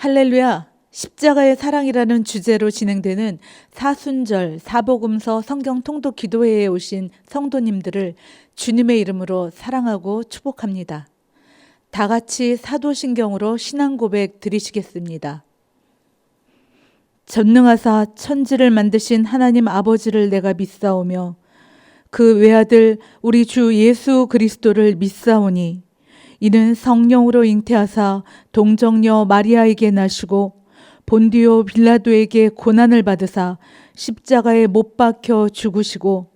할렐루야! 십자가의 사랑이라는 주제로 진행되는 사순절 사복음서 성경 통독 기도회에 오신 성도님들을 주님의 이름으로 사랑하고 축복합니다. 다 같이 사도신경으로 신앙 고백 드리시겠습니다. 전능하사 천지를 만드신 하나님 아버지를 내가 믿사오며 그 외아들 우리 주 예수 그리스도를 믿사오니 이는 성령으로 잉태하사 동정녀 마리아에게 나시고 본디오 빌라도에게 고난을 받으사 십자가에 못 박혀 죽으시고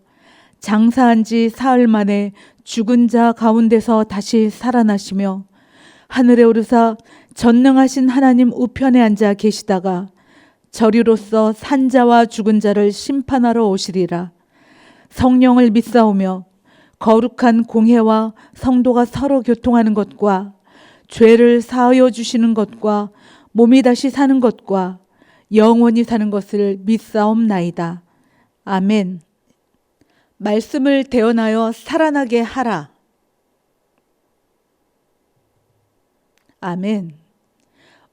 장사한 지 사흘 만에 죽은 자 가운데서 다시 살아나시며 하늘에 오르사 전능하신 하나님 우편에 앉아 계시다가 저리로서 산 자와 죽은 자를 심판하러 오시리라. 성령을 믿사오며 거룩한 공회와 성도가 서로 교통하는 것과 죄를 사하여 주시는 것과 몸이 다시 사는 것과 영원히 사는 것을 믿사옵나이다. 아멘. 말씀을 대언하여 살아나게 하라. 아멘.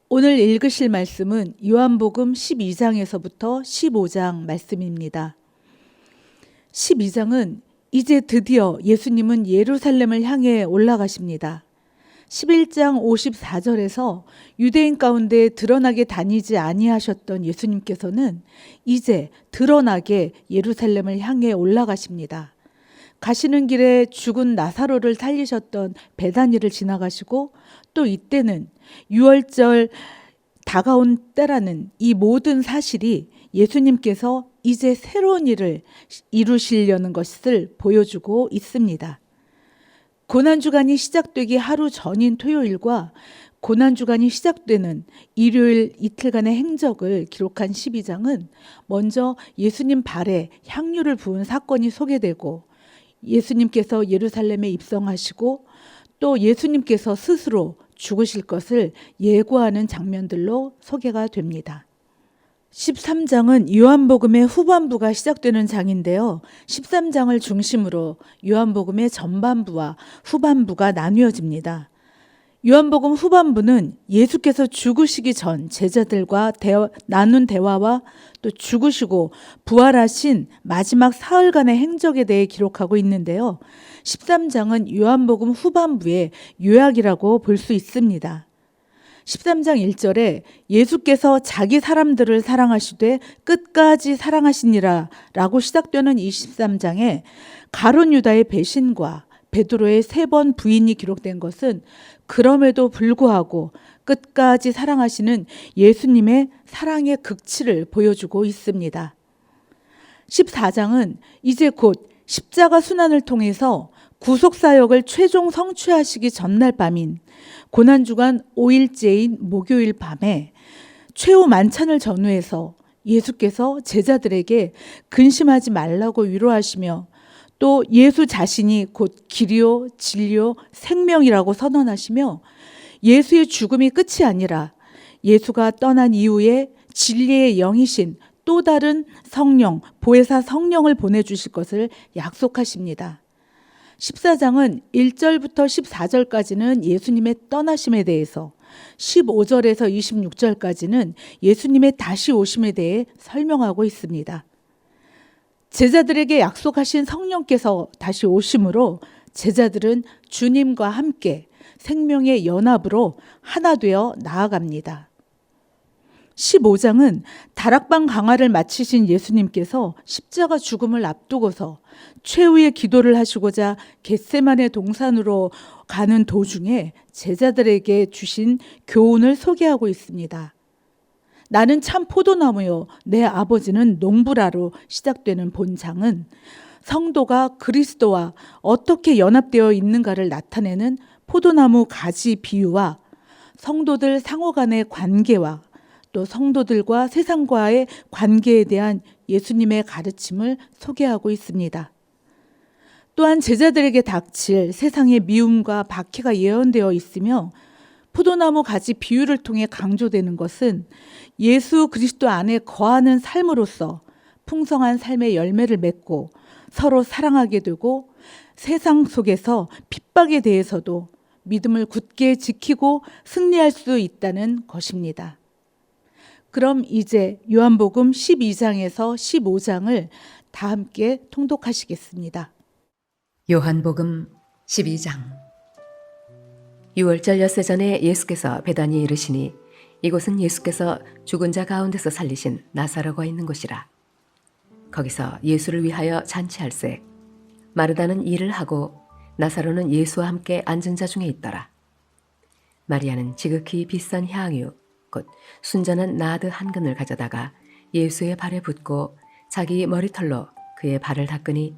오늘 읽으실 말씀은 요한복음 12장에서부터 15장 말씀입니다. 12장은 이제 드디어 예수님은 예루살렘을 향해 올라가십니다. 11장 54절에서 유대인 가운데 드러나게 다니지 아니하셨던 예수님께서는 이제 드러나게 예루살렘을 향해 올라가십니다. 가시는 길에 죽은 나사로를 살리셨던 베다니를 지나가시고 또 이때는 유월절 다가온 때라는 이 모든 사실이 예수님께서 이제 새로운 일을 이루시려는 것을 보여주고 있습니다. 고난주간이 시작되기 하루 전인 토요일과 고난주간이 시작되는 일요일 이틀간의 행적을 기록한 12장은 먼저 예수님 발에 향유를 부은 사건이 소개되고 예수님께서 예루살렘에 입성하시고 또 예수님께서 스스로 죽으실 것을 예고하는 장면들로 소개가 됩니다. 13장은 요한복음의 후반부가 시작되는 장인데요. 13장을 중심으로 요한복음의 전반부와 후반부가 나뉘어집니다. 요한복음 후반부는 예수께서 죽으시기 전 제자들과 나눈 대화와 또 죽으시고 부활하신 마지막 사흘간의 행적에 대해 기록하고 있는데요. 13장은 요한복음 후반부의 요약이라고 볼 수 있습니다. 13장 1절에 예수께서 자기 사람들을 사랑하시되 끝까지 사랑하시니라 라고 시작되는 이 13장에 가룟 유다의 배신과 베드로의 3번 부인이 기록된 것은 그럼에도 불구하고 끝까지 사랑하시는 예수님의 사랑의 극치를 보여주고 있습니다. 14장은 이제 곧 십자가 순환을 통해서 구속사역을 최종 성취하시기 전날 밤인 고난주간 5일째인 목요일 밤에 최후 만찬을 전후해서 예수께서 제자들에게 근심하지 말라고 위로하시며 또 예수 자신이 곧 길이요 진리요 생명이라고 선언하시며 예수의 죽음이 끝이 아니라 예수가 떠난 이후에 진리의 영이신 또 다른 성령, 보혜사 성령을 보내주실 것을 약속하십니다. 14장은 1절부터 14절까지는 예수님의 떠나심에 대해서 15절에서 26절까지는 예수님의 다시 오심에 대해 설명하고 있습니다. 제자들에게 약속하신 성령께서 다시 오심으로 제자들은 주님과 함께 생명의 연합으로 하나 되어 나아갑니다. 15장은 다락방 강화를 마치신 예수님께서 십자가 죽음을 앞두고서 최후의 기도를 하시고자 겟세마네 동산으로 가는 도중에 제자들에게 주신 교훈을 소개하고 있습니다. 나는 참 포도나무요 내 아버지는 농부라로 시작되는 본장은 성도가 그리스도와 어떻게 연합되어 있는가를 나타내는 포도나무 가지 비유와 성도들 상호 간의 관계와 또 성도들과 세상과의 관계에 대한 예수님의 가르침을 소개하고 있습니다. 또한 제자들에게 닥칠 세상의 미움과 박해가 예언되어 있으며 포도나무 가지 비유를 통해 강조되는 것은 예수 그리스도 안에 거하는 삶으로써 풍성한 삶의 열매를 맺고 서로 사랑하게 되고 세상 속에서 핍박에 대해서도 믿음을 굳게 지키고 승리할 수 있다는 것입니다. 그럼 이제 요한복음 12장에서 15장을 다 함께 통독하시겠습니다. 요한복음 12장. 유월절 엿새 전에 예수께서 베다니에 이르시니 이곳은 예수께서 죽은 자 가운데서 살리신 나사로가 있는 곳이라. 거기서 예수를 위하여 잔치할세 마르다는 일을 하고 나사로는 예수와 함께 앉은 자 중에 있더라. 마리아는 지극히 비싼 향유 곧 순전한 나드 한 근을 가져다가 예수의 발에 붓고 자기 머리털로 그의 발을 닦으니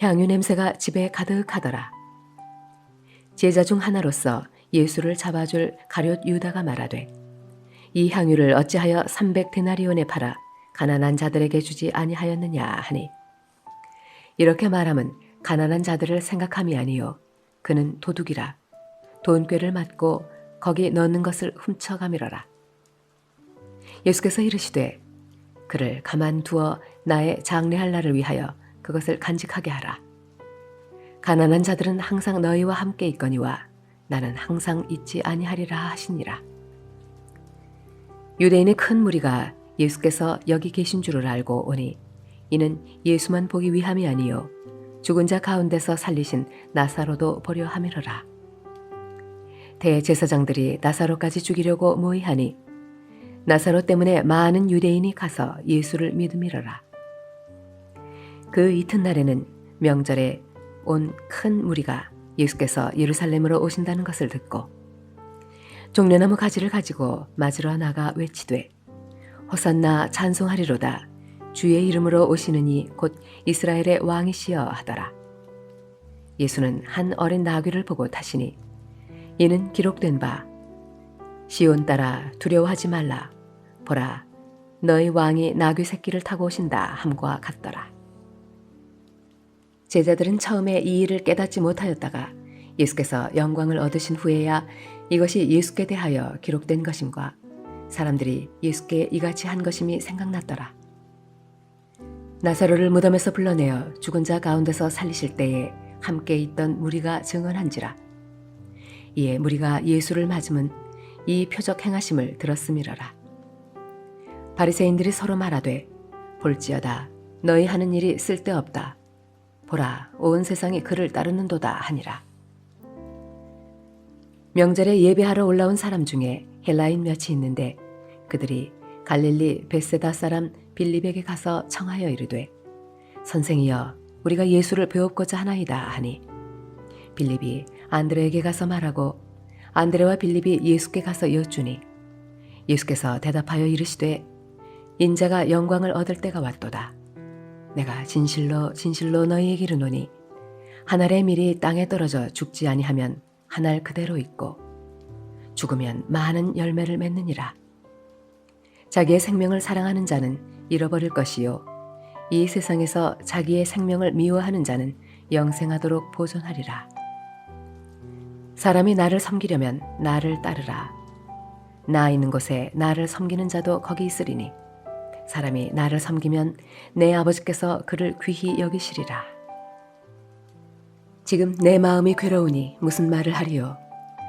향유 냄새가 집에 가득하더라. 제자 중 하나로서 예수를 잡아줄 가룟 유다가 말하되 이 향유를 어찌하여 300데나리온에 팔아 가난한 자들에게 주지 아니하였느냐 하니 이렇게 말함은 가난한 자들을 생각함이 아니요 그는 도둑이라 돈꾀를 맞고 거기 넣는 것을 훔쳐가미러라. 예수께서 이르시되 그를 가만두어 나의 장례할 날을 위하여 그것을 간직하게 하라. 가난한 자들은 항상 너희와 함께 있거니와 나는 항상 있지 아니하리라 하시니라. 유대인의 큰 무리가 예수께서 여기 계신 줄을 알고 오니 이는 예수만 보기 위함이 아니요 죽은 자 가운데서 살리신 나사로도 보려 함이로라. 대제사장들이 나사로까지 죽이려고 모의하니 나사로 때문에 많은 유대인이 가서 예수를 믿음이로라. 그 이튿날에는 명절에 온 큰 무리가 예수께서 예루살렘으로 오신다는 것을 듣고 종려나무 가지를 가지고 맞으러 나가 외치되 호산나 찬송하리로다 주의 이름으로 오시는 이 곧 이스라엘의 왕이시여 하더라. 예수는 한 어린 나귀를 보고 타시니 이는 기록된 바 시온 딸아 두려워하지 말라 보라 너희 왕이 나귀 새끼를 타고 오신다 함과 같더라. 제자들은 처음에 이 일을 깨닫지 못하였다가 예수께서 영광을 얻으신 후에야 이것이 예수께 대하여 기록된 것임과 사람들이 예수께 이같이 한 것임이 생각났더라. 나사로를 무덤에서 불러내어 죽은 자 가운데서 살리실 때에 함께 있던 무리가 증언한지라. 이에 무리가 예수를 맞음은 이 표적 행하심을 들었음이러라. 바리새인들이 서로 말하되 볼지어다 너희 하는 일이 쓸데없다. 보라 온 세상이 그를 따르는도다 하니라. 명절에 예배하러 올라온 사람 중에 헬라인 몇이 있는데 그들이 갈릴리 벳세다 사람 빌립에게 가서 청하여 이르되 선생이여 우리가 예수를 배웁고자 하나이다 하니 빌립이 안드레에게 가서 말하고 안드레와 빌립이 예수께 가서 여쭈니 예수께서 대답하여 이르시되 인자가 영광을 얻을 때가 왔도다. 내가 진실로 진실로 너희에게 이르노니 한 알의 밀이 땅에 떨어져 죽지 아니하면 한 알 그대로 있고 죽으면 많은 열매를 맺느니라. 자기의 생명을 사랑하는 자는 잃어버릴 것이요 이 세상에서 자기의 생명을 미워하는 자는 영생하도록 보존하리라. 사람이 나를 섬기려면 나를 따르라. 나 있는 곳에 나를 섬기는 자도 거기 있으리니 사람이 나를 섬기면 내 아버지께서 그를 귀히 여기시리라. 지금 내 마음이 괴로우니 무슨 말을 하리요.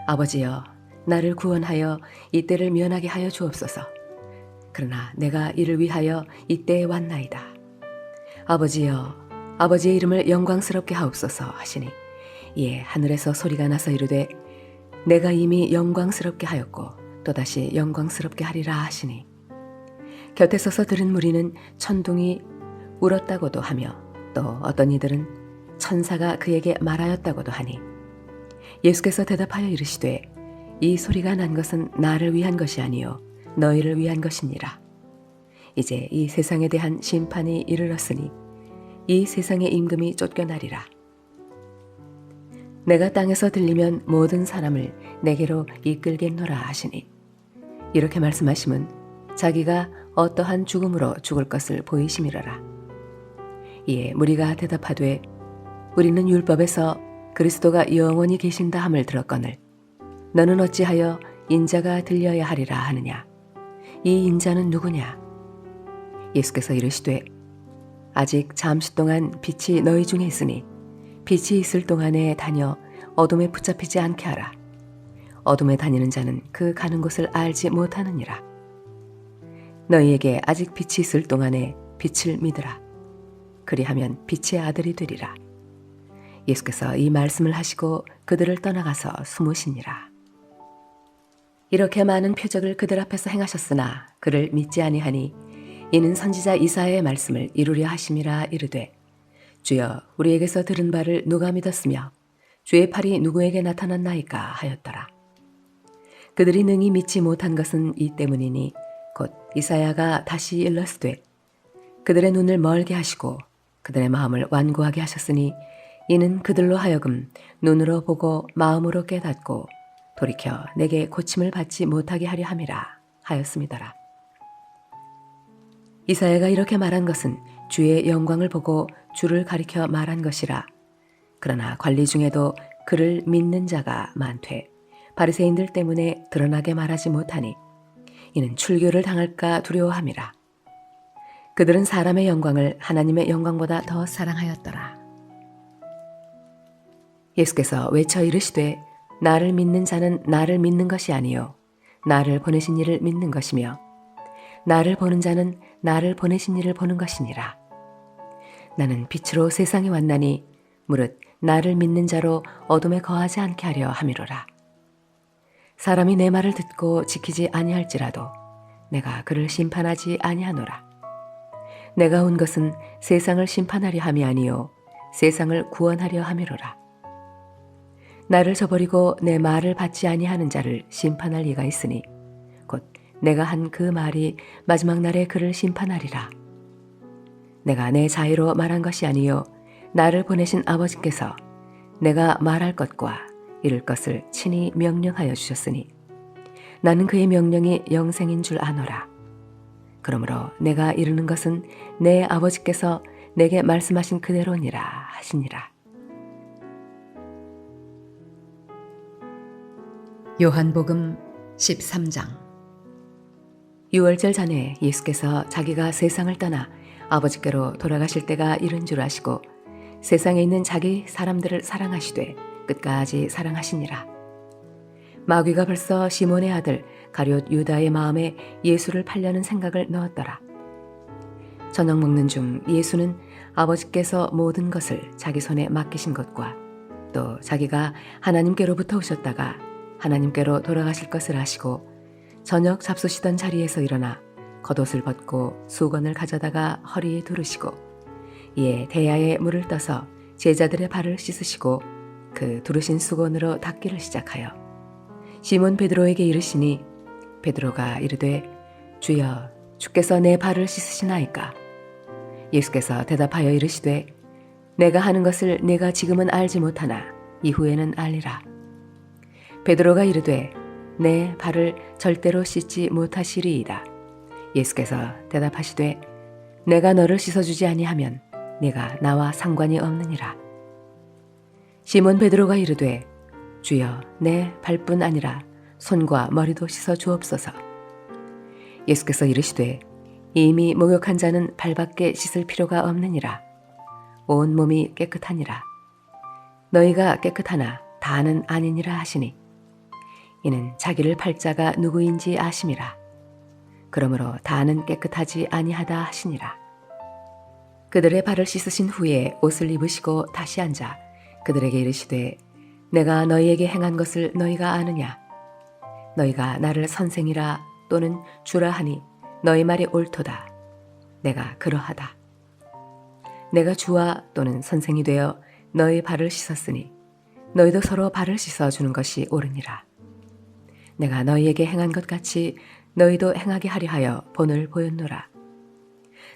아버지여 나를 구원하여 이때를 면하게 하여 주옵소서. 그러나 내가 이를 위하여 이때에 왔나이다. 아버지여 아버지의 이름을 영광스럽게 하옵소서 하시니 이에 하늘에서 소리가 나서 이르되 내가 이미 영광스럽게 하였고 또다시 영광스럽게 하리라 하시니 곁에 서서 들은 무리는 천둥이 울었다고도 하며 또 어떤 이들은 천사가 그에게 말하였다고도 하니 예수께서 대답하여 이르시되 이 소리가 난 것은 나를 위한 것이 아니요 너희를 위한 것이니라. 이제 이 세상에 대한 심판이 이르렀으니 이 세상의 임금이 쫓겨나리라. 내가 땅에서 들리면 모든 사람을 내게로 이끌겠노라 하시니 이렇게 말씀하심은 자기가 어떠한 죽음으로 죽을 것을 보이심이로라. 이에 무리가 대답하되 우리는 율법에서 그리스도가 영원히 계신다 함을 들었거늘 너는 어찌하여 인자가 들려야 하리라 하느냐. 이 인자는 누구냐. 예수께서 이르시되 아직 잠시 동안 빛이 너희 중에 있으니 빛이 있을 동안에 다녀 어둠에 붙잡히지 않게 하라. 어둠에 다니는 자는 그 가는 곳을 알지 못하느니라. 너희에게 아직 빛이 있을 동안에 빛을 믿으라. 그리하면 빛의 아들이 되리라. 예수께서 이 말씀을 하시고 그들을 떠나가서 숨으시니라. 이렇게 많은 표적을 그들 앞에서 행하셨으나 그를 믿지 아니하니 이는 선지자 이사야의 말씀을 이루려 하심이라. 이르되 주여 우리에게서 들은 바를 누가 믿었으며 주의 팔이 누구에게 나타났나이까 하였더라. 그들이 능히 믿지 못한 것은 이 때문이니 곧 이사야가 다시 일렀으되 그들의 눈을 멀게 하시고 그들의 마음을 완고하게 하셨으니 이는 그들로 하여금 눈으로 보고 마음으로 깨닫고 돌이켜 내게 고침을 받지 못하게 하려 함이라 하였음이더라. 이사야가 이렇게 말한 것은 주의 영광을 보고 주를 가리켜 말한 것이라. 그러나 관리 중에도 그를 믿는 자가 많되 바리새인들 때문에 드러나게 말하지 못하니 이는 출교를 당할까 두려워함이라. 그들은 사람의 영광을 하나님의 영광보다 더 사랑하였더라. 예수께서 외쳐 이르시되 나를 믿는 자는 나를 믿는 것이 아니요 나를 보내신 이를 믿는 것이며 나를 보는 자는 나를 보내신 이를 보는 것이니라. 나는 빛으로 세상에 왔나니 무릇 나를 믿는 자로 어둠에 거하지 않게 하려 함이로라. 사람이 내 말을 듣고 지키지 아니할지라도 내가 그를 심판하지 아니하노라. 내가 온 것은 세상을 심판하려 함이 아니요 세상을 구원하려 함이로라. 나를 저버리고 내 말을 받지 아니하는 자를 심판할 이가 있으니 곧 내가 한 그 말이 마지막 날에 그를 심판하리라. 내가 내 자유로 말한 것이 아니요 나를 보내신 아버지께서 내가 말할 것과 이룰 것을 친히 명령하여 주셨으니 나는 그의 명령이 영생인 줄 아노라. 그러므로 내가 이르는 것은 내 아버지께서 내게 말씀하신 그대로니라 하시니라. 요한복음 13장. 유월절 전에 예수께서 자기가 세상을 떠나 아버지께로 돌아가실 때가 이른 줄 아시고 세상에 있는 자기 사람들을 사랑하시되 끝까지 사랑하시니라. 마귀가 벌써 시몬의 아들 가룟 유다의 마음에 예수를 팔려는 생각을 넣었더라. 저녁 먹는 중 예수는 아버지께서 모든 것을 자기 손에 맡기신 것과 또 자기가 하나님께로부터 오셨다가 하나님께로 돌아가실 것을 아시고 저녁 잡수시던 자리에서 일어나 겉옷을 벗고 수건을 가져다가 허리에 두르시고 이에 대야에 물을 떠서 제자들의 발을 씻으시고 그 두르신 수건으로 닦기를 시작하여 시몬 베드로에게 이르시니 베드로가 이르되 주여 주께서 내 발을 씻으시나이까. 예수께서 대답하여 이르시되 내가 하는 것을 네가 지금은 알지 못하나 이후에는 알리라. 베드로가 이르되 내 발을 절대로 씻지 못하시리이다. 예수께서 대답하시되 내가 너를 씻어주지 아니하면 네가 나와 상관이 없느니라. 시몬 베드로가 이르되 주여 내 발뿐 아니라 손과 머리도 씻어 주옵소서. 예수께서 이르시되 이미 목욕한 자는 발밖에 씻을 필요가 없느니라. 온 몸이 깨끗하니라. 너희가 깨끗하나 다는 아니니라 하시니 이는 자기를 팔 자가 누구인지 아심이라. 그러므로 다는 깨끗하지 아니하다 하시니라. 그들의 발을 씻으신 후에 옷을 입으시고 다시 앉아 그들에게 이르시되 내가 너희에게 행한 것을 너희가 아느냐. 너희가 나를 선생이라 또는 주라 하니 너희 말이 옳도다. 내가 그러하다. 내가 주와 또는 선생이 되어 너희 발을 씻었으니 너희도 서로 발을 씻어주는 것이 옳으니라. 내가 너희에게 행한 것 같이 너희도 행하게 하려 하여 본을 보였노라.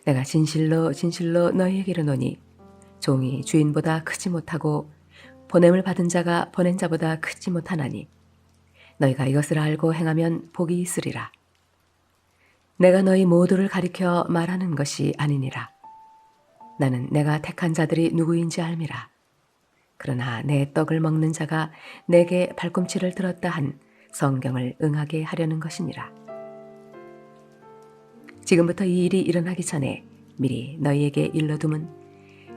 내가 진실로 진실로 너희에게 이르노니 종이 주인보다 크지 못하고 보냄을 받은 자가 보낸 자보다 크지 못하나니 너희가 이것을 알고 행하면 복이 있으리라. 내가 너희 모두를 가리켜 말하는 것이 아니니라. 나는 내가 택한 자들이 누구인지 알미라. 그러나 내 떡을 먹는 자가 내게 발꿈치를 들었다 한 성경을 응하게 하려는 것이니라. 지금부터 이 일이 일어나기 전에 미리 너희에게 일러둠은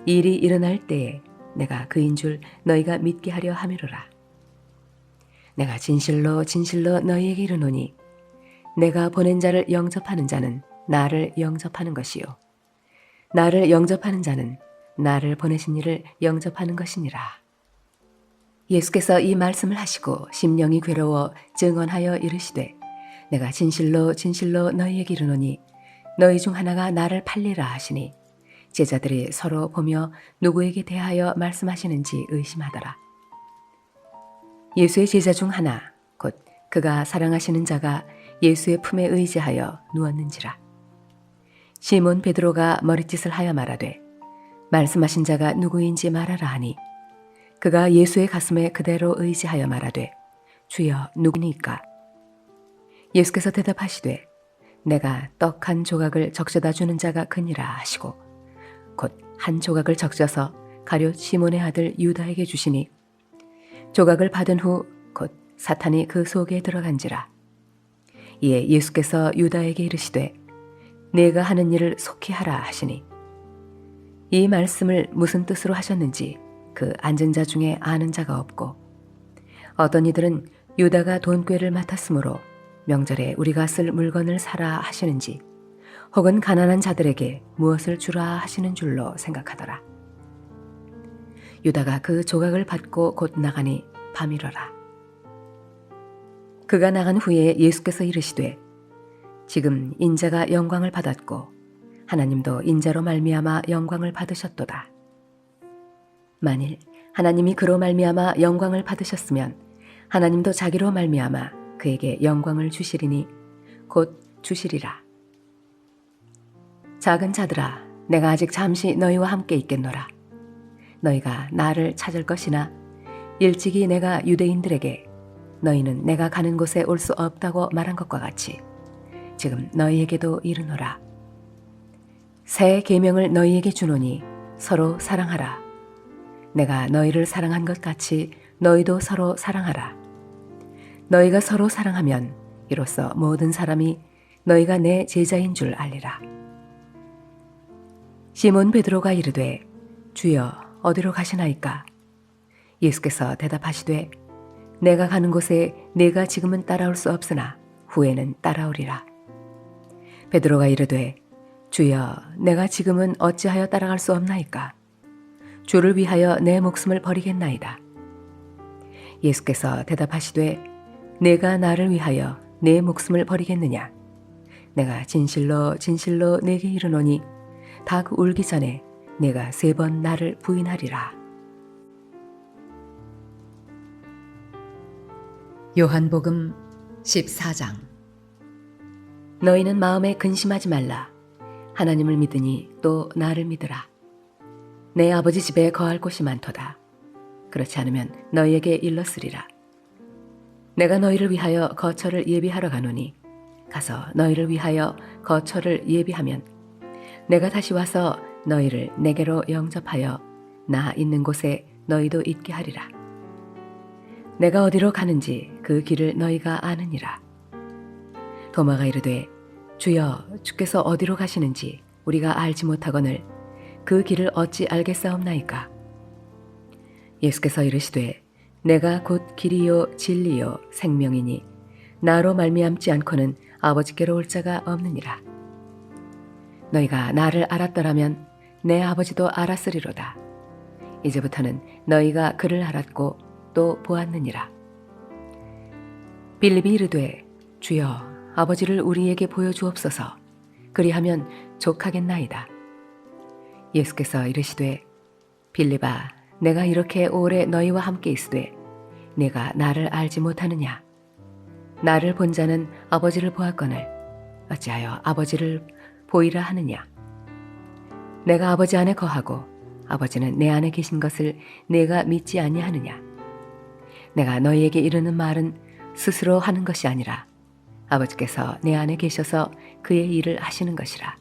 이 일이 일어날 때에 내가 그인 줄 너희가 믿게 하려 함이로라. 내가 진실로 진실로 너희에게 이르노니 내가 보낸 자를 영접하는 자는 나를 영접하는 것이요 나를 영접하는 자는 나를 보내신 이를 영접하는 것이니라. 예수께서 이 말씀을 하시고 심령이 괴로워 증언하여 이르시되 내가 진실로 진실로 너희에게 이르노니 너희 중 하나가 나를 팔리라 하시니 제자들이 서로 보며 누구에게 대하여 말씀하시는지 의심하더라. 예수의 제자 중 하나 곧 그가 사랑하시는 자가 예수의 품에 의지하여 누웠는지라. 시몬 베드로가 머릿짓을 하여 말하되 말씀하신 자가 누구인지 말하라 하니 그가 예수의 가슴에 그대로 의지하여 말하되 주여 누구니까? 예수께서 대답하시되 내가 떡 한 조각을 적셔다 주는 자가 그니라 하시고 곧 한 조각을 적셔서 가룟 시몬의 아들 유다에게 주시니 조각을 받은 후 곧 사탄이 그 속에 들어간지라. 이에 예수께서 유다에게 이르시되 네가 하는 일을 속히 하라 하시니 이 말씀을 무슨 뜻으로 하셨는지 그 앉은 자 중에 아는 자가 없고 어떤 이들은 유다가 돈꾀를 맡았으므로 명절에 우리가 쓸 물건을 사라 하시는지 혹은 가난한 자들에게 무엇을 주라 하시는 줄로 생각하더라. 유다가 그 조각을 받고 곧 나가니 밤이러라. 그가 나간 후에 예수께서 이르시되 지금 인자가 영광을 받았고 하나님도 인자로 말미암아 영광을 받으셨도다. 만일 하나님이 그로 말미암아 영광을 받으셨으면 하나님도 자기로 말미암아 그에게 영광을 주시리니 곧 주시리라. 작은 자들아 내가 아직 잠시 너희와 함께 있겠노라. 너희가 나를 찾을 것이나 일찍이 내가 유대인들에게 너희는 내가 가는 곳에 올 수 없다고 말한 것과 같이 지금 너희에게도 이르노라. 새 계명을 너희에게 주노니 서로 사랑하라. 내가 너희를 사랑한 것 같이 너희도 서로 사랑하라. 너희가 서로 사랑하면 이로써 모든 사람이 너희가 내 제자인 줄 알리라. 시몬 베드로가 이르되 주여 어디로 가시나이까? 예수께서 대답하시되 내가 가는 곳에 네가 지금은 따라올 수 없으나 후에는 따라오리라. 베드로가 이르되 주여 내가 지금은 어찌하여 따라갈 수 없나이까? 주를 위하여 내 목숨을 버리겠나이다. 예수께서 대답하시되 내가 나를 위하여 내 목숨을 버리겠느냐? 내가 진실로 진실로 내게 이르노니 닭 울기 전에 내가 3번 나를 부인하리라. 요한복음 14장. 너희는 마음에 근심하지 말라. 하나님을 믿으니 또 나를 믿으라. 내 아버지 집에 거할 곳이 많도다. 그렇지 않으면 너희에게 일렀으리라. 내가 너희를 위하여 거처를 예비하러 가노니 가서 너희를 위하여 거처를 예비하면 내가 다시 와서 너희를 내게로 영접하여 나 있는 곳에 너희도 있게 하리라. 내가 어디로 가는지 그 길을 너희가 아느니라. 도마가 이르되 주여 주께서 어디로 가시는지 우리가 알지 못하거늘 그 길을 어찌 알겠사옵나이까? 예수께서 이르시되 내가 곧 길이요 진리요 생명이니 나로 말미암지 않고는 아버지께로 올 자가 없느니라. 너희가 나를 알았더라면 내 아버지도 알았으리로다. 이제부터는 너희가 그를 알았고 또 보았느니라. 빌립이 이르되 주여 아버지를 우리에게 보여주옵소서. 그리하면 족하겠나이다. 예수께서 이르시되 빌립아 내가 이렇게 오래 너희와 함께 있으되 네가 나를 알지 못하느냐? 나를 본 자는 아버지를 보았거늘 어찌하여 아버지를 보이라 하느냐? 내가 아버지 안에 거하고 아버지는 내 안에 계신 것을 내가 믿지 아니하느냐? 내가 너희에게 이르는 말은 스스로 하는 것이 아니라 아버지께서 내 안에 계셔서 그의 일을 하시는 것이라.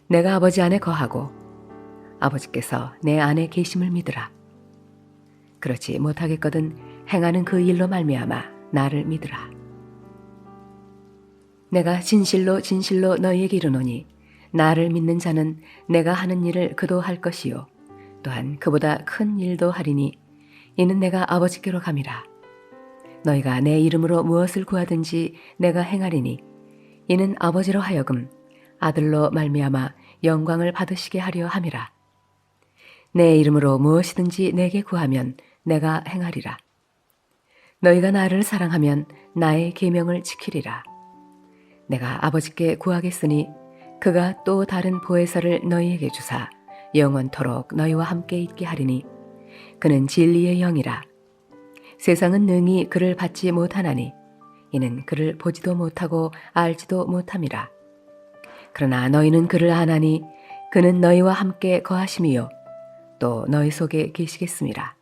내가 아버지 안에 거하고 아버지께서 내 안에 계심을 믿으라. 그렇지 못하겠거든 행하는 그 일로 말미암아 나를 믿으라. 내가 진실로 진실로 너희에게 이르노니 나를 믿는 자는 내가 하는 일을 그도 할 것이요 또한 그보다 큰 일도 하리니 이는 내가 아버지께로 감이라. 너희가 내 이름으로 무엇을 구하든지 내가 행하리니 이는 아버지로 하여금 아들로 말미암아 영광을 받으시게 하려 함이라. 내 이름으로 무엇이든지 내게 구하면 내가 행하리라. 너희가 나를 사랑하면 나의 계명을 지키리라. 내가 아버지께 구하겠으니 그가 또 다른 보혜사를 너희에게 주사 영원토록 너희와 함께 있게 하리니 그는 진리의 영이라. 세상은 능히 그를 받지 못하나니 이는 그를 보지도 못하고 알지도 못함이라. 그러나 너희는 그를 아나니 그는 너희와 함께 거하심이요 또 너희 속에 계시겠음이라.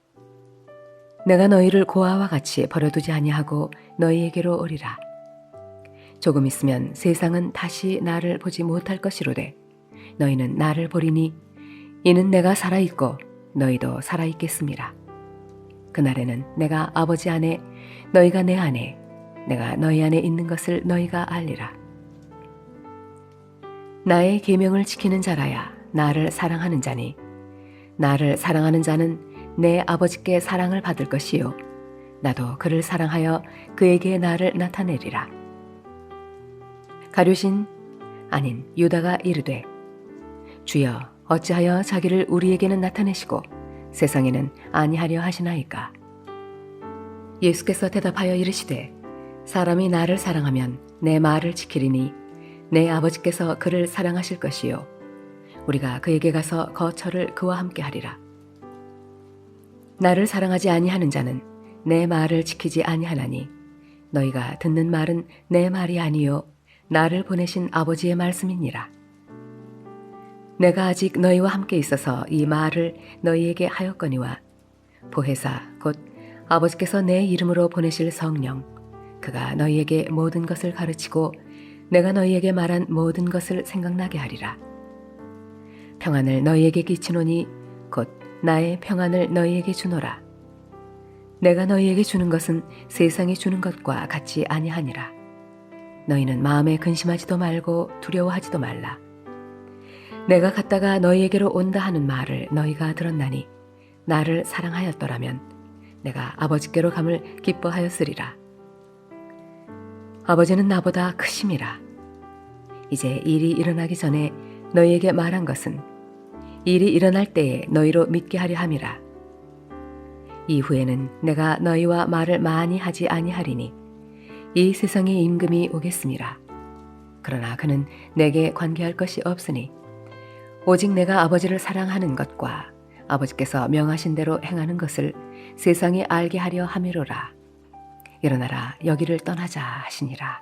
내가 너희를 고아와 같이 버려두지 아니하고 너희에게로 오리라. 조금 있으면 세상은 다시 나를 보지 못할 것이로되 너희는 나를 보리니 이는 내가 살아있고 너희도 살아있겠음이라. 그날에는 내가 아버지 안에 너희가 내 안에 내가 너희 안에 있는 것을 너희가 알리라. 나의 계명을 지키는 자라야 나를 사랑하는 자니 나를 사랑하는 자는 내 아버지께 사랑을 받을 것이요 나도 그를 사랑하여 그에게 나를 나타내리라. 가룟신 아닌 유다가 이르되 주여 어찌하여 자기를 우리에게는 나타내시고 세상에는 아니하려 하시나이까. 예수께서 대답하여 이르시되 사람이 나를 사랑하면 내 말을 지키리니 내 아버지께서 그를 사랑하실 것이요 우리가 그에게 가서 거처를 그와 함께 하리라. 나를 사랑하지 아니하는 자는 내 말을 지키지 아니하나니 너희가 듣는 말은 내 말이 아니요 나를 보내신 아버지의 말씀이니라. 내가 아직 너희와 함께 있어서 이 말을 너희에게 하였거니와 보혜사 곧 아버지께서 내 이름으로 보내실 성령 그가 너희에게 모든 것을 가르치고 내가 너희에게 말한 모든 것을 생각나게 하리라. 평안을 너희에게 끼치노니 곧 나의 평안을 너희에게 주노라. 내가 너희에게 주는 것은 세상이 주는 것과 같이 아니하니라. 너희는 마음에 근심하지도 말고 두려워하지도 말라. 내가 갔다가 너희에게로 온다 하는 말을 너희가 들었나니 나를 사랑하였더라면 내가 아버지께로 감을 기뻐하였으리라. 아버지는 나보다 크심이라. 이제 일이 일어나기 전에 너희에게 말한 것은 일이 일어날 때에 너희로 믿게 하려 함이라. 이후에는 내가 너희와 말을 많이 하지 아니하리니 이 세상의 임금이 오겠음이라. 그러나 그는 내게 관계할 것이 없으니 오직 내가 아버지를 사랑하는 것과 아버지께서 명하신 대로 행하는 것을 세상에 알게 하려 함이로라. 일어나라 여기를 떠나자 하시니라.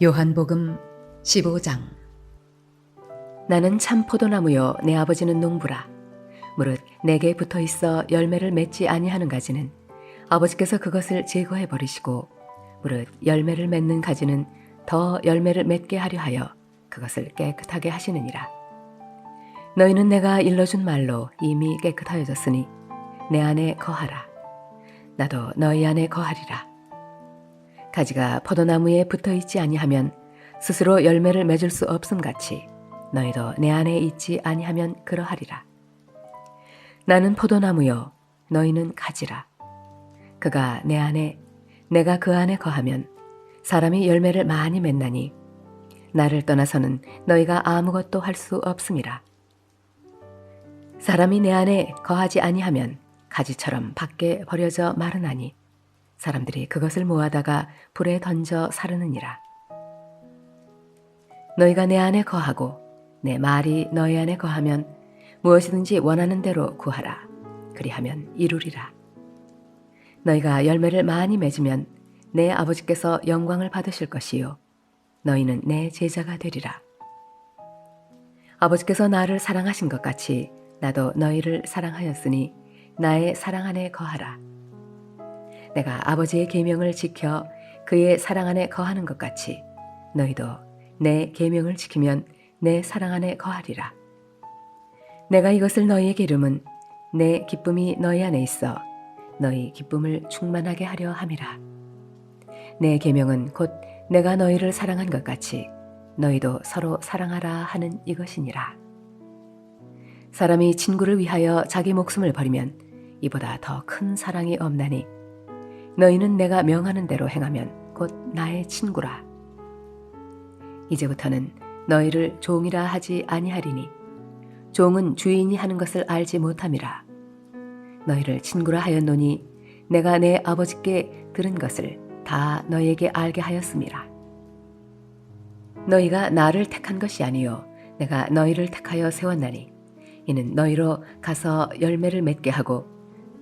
요한복음 15장. 나는 참 포도나무요 내 아버지는 농부라. 무릇 내게 붙어 있어 열매를 맺지 아니하는 가지는 아버지께서 그것을 제거해 버리시고 무릇 열매를 맺는 가지는 더 열매를 맺게 하려 하여 그것을 깨끗하게 하시느니라. 너희는 내가 일러준 말로 이미 깨끗하여졌으니 내 안에 거하라. 나도 너희 안에 거하리라. 가지가 포도나무에 붙어 있지 아니하면 스스로 열매를 맺을 수 없음같이 너희도 내 안에 있지 아니하면 그러하리라. 나는 포도나무요 너희는 가지라. 그가 내 안에 내가 그 안에 거하면 사람이 열매를 많이 맺나니 나를 떠나서는 너희가 아무것도 할 수 없음이라. 사람이 내 안에 거하지 아니하면 가지처럼 밖에 버려져 마르나니 사람들이 그것을 모아다가 불에 던져 사르느니라. 너희가 내 안에 거하고 내 말이 너희 안에 거하면 무엇이든지 원하는 대로 구하라. 그리하면 이루리라. 너희가 열매를 많이 맺으면 내 아버지께서 영광을 받으실 것이요 너희는 내 제자가 되리라. 아버지께서 나를 사랑하신 것 같이 나도 너희를 사랑하였으니 나의 사랑 안에 거하라. 내가 아버지의 계명을 지켜 그의 사랑 안에 거하는 것 같이 너희도 내 계명을 지키면 내 사랑 안에 거하리라. 내가 이것을 너희에게 이름은 내 기쁨이 너희 안에 있어 너희 기쁨을 충만하게 하려 함이라. 내 계명은 곧 내가 너희를 사랑한 것 같이 너희도 서로 사랑하라 하는 이것이니라. 사람이 친구를 위하여 자기 목숨을 버리면 이보다 더 큰 사랑이 없나니 너희는 내가 명하는 대로 행하면 곧 나의 친구라. 이제부터는 너희를 종이라 하지 아니하리니 종은 주인이 하는 것을 알지 못함이라. 너희를 친구라 하였노니 내가 내 아버지께 들은 것을 다 너희에게 알게 하였음이라. 너희가 나를 택한 것이 아니요 내가 너희를 택하여 세웠나니 이는 너희로 가서 열매를 맺게 하고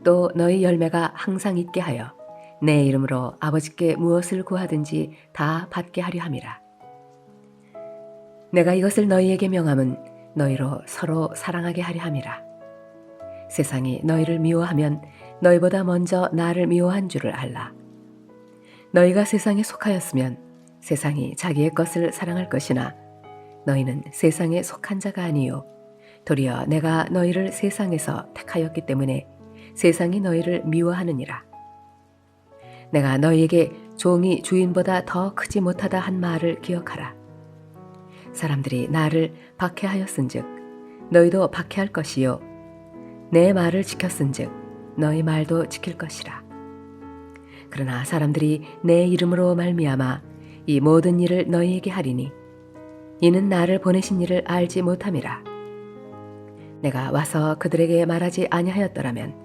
또 너희 열매가 항상 있게 하여 내 이름으로 아버지께 무엇을 구하든지 다 받게 하려 함이라. 내가 이것을 너희에게 명함은 너희로 서로 사랑하게 하려 함이라. 세상이 너희를 미워하면 너희보다 먼저 나를 미워한 줄을 알라. 너희가 세상에 속하였으면 세상이 자기의 것을 사랑할 것이나 너희는 세상에 속한 자가 아니요 도리어 내가 너희를 세상에서 택하였기 때문에 세상이 너희를 미워하느니라. 내가 너희에게 종이 주인보다 더 크지 못하다 한 말을 기억하라. 사람들이 나를 박해하였은즉 너희도 박해할 것이요 내 말을 지켰은즉 너희 말도 지킬 것이라. 그러나 사람들이 내 이름으로 말미암아 이 모든 일을 너희에게 하리니 이는 나를 보내신 이를 알지 못함이라. 내가 와서 그들에게 말하지 아니하였더라면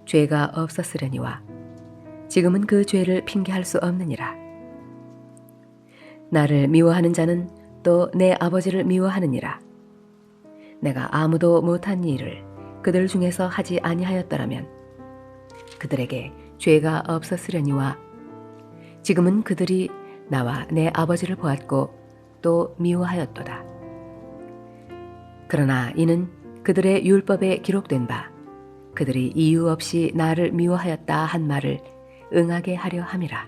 죄가 없었으려니와 지금은 그 죄를 핑계할 수 없느니라. 나를 미워하는 자는 또 내 아버지를 미워하느니라. 내가 아무도 못한 일을 그들 중에서 하지 아니하였더라면 그들에게 죄가 없었으려니와 지금은 그들이 나와 내 아버지를 보았고 또 미워하였도다. 그러나 이는 그들의 율법에 기록된 바 그들이 이유 없이 나를 미워하였다 한 말을 응하게 하려 함이라.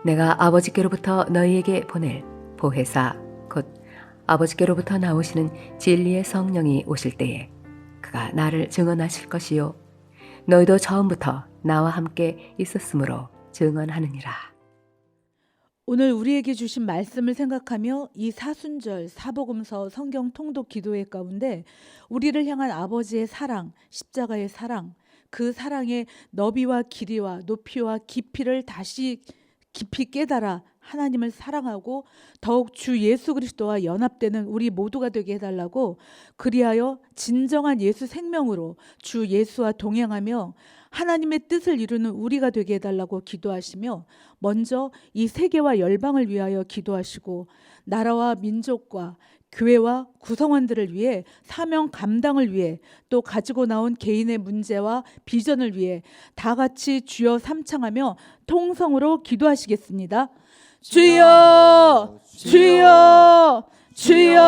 내가 아버지께로부터 너희에게 보낼 보혜사 곧 아버지께로부터 나오시는 진리의 성령이 오실 때에 그가 나를 증언하실 것이요 너희도 처음부터 나와 함께 있었으므로 증언하느니라. 오늘 우리에게 주신 말씀을 생각하며 이 사순절 사복음서 성경 통독 기도회 가운데 우리를 향한 아버지의 사랑, 십자가의 사랑, 그 사랑의 너비와 길이와 높이와 깊이를 다시 깊이 깨달아 하나님을 사랑하고 더욱 주 예수 그리스도와 연합되는 우리 모두가 되게 해달라고, 그리하여 진정한 예수 생명으로 주 예수와 동행하며 하나님의 뜻을 이루는 우리가 되게 해달라고 기도하시며, 먼저 이 세계와 열방을 위하여 기도하시고 나라와 민족과 교회와 구성원들을 위해 사명 감당을 위해 또 가지고 나온 개인의 문제와 비전을 위해 다 같이 주여 삼창하며 통성으로 기도하시겠습니다. 주여 주여 주여.